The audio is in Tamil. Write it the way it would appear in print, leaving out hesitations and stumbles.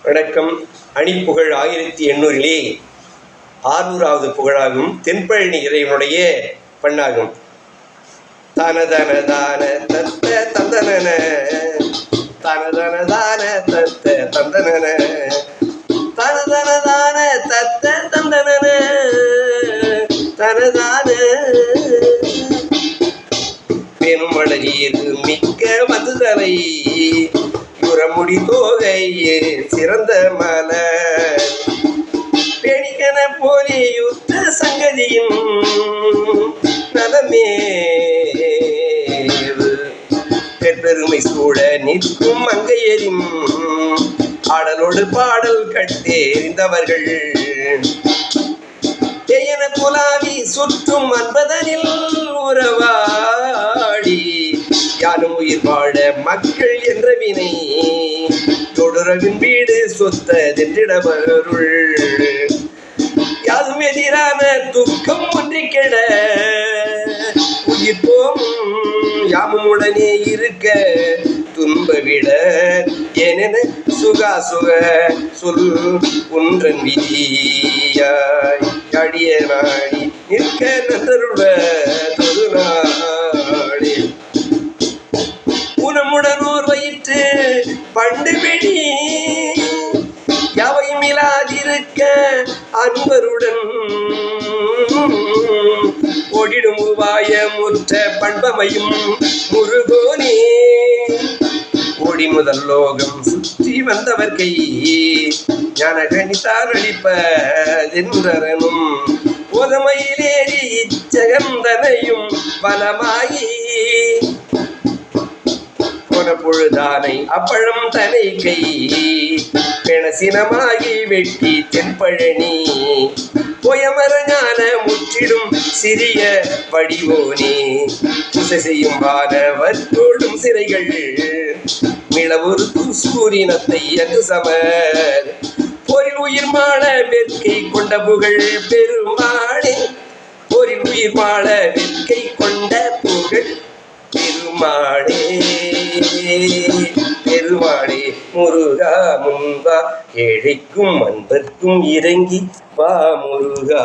வணக்கம். அணிப்புகழ் 1800 600வது புகழாகும். தென்பழனி இறைவனுடைய பண்ணாகும். தனதன தான தத்த தந்தன தனதன தான தத்த தந்தன தனதன தான தத்த தந்தன தனதான பெருமழகீர் மிக்க மதுதலை முடி தோகையே சிறந்த மலர் பெணிகன போலி யுத்த சங்கதியும் நலமே பெருமை சூழ நிற்கும் மங்கையரின் ஆடலோடு பாடல் கட்டேறிந்தவர்கள் என குலாவி சுற்றும் அன்பதனில் உறவாடி யானும் உயிர் வாழ மக்கள் என்ற வினை தொடரவின் வீடு சொத்ததென்றிடவருள் யாரும் எதிரான துக்கம் ஒன்றி கெட உயிர் போம் யாமும் உடனே இருக்க துன்ப விட ஏனென சுகா சுக சொல் ஒன்றன் விதியாய் அடிய நாடி நிற்க நன்றருள தொழுநாளே உணமுடனோர் வயிற்று பண்டு பிடி யாவையும் இல்லாதிருக்க அன்பருடன் ஓடிடும் உபாய முற்ற பண்பமையும் முருகோனே ஓடி முதல் லோகம் சுற்றி வந்தவர் கை ஞானகணித்தார் அளிப்பதென்றனும் போதமையிலேறி இச்சகந்தனையும் பலமாயி பொழுதானை அப்பழம் தனை கை பெணசினமாகி வெட்டி தென்பழனி போயமர ஞான முற்றிடும் சிறிய வடிவோனே புசை செய்யும் வானவர் தோடும் சிறைகள் மிளவுறு சூரியனத்தை அன்று சமர் போரில் உயிர் மாள வெற்கை கொண்ட புகழ் பெருமாளே போரில் உயிர் மாள வெற்கை கொண்ட புகழ் பெருமாளே பெருமாளே முருகா முன்வா ஏழைக்கும் அன்பர்க்கும் இறங்கி வா முருகா.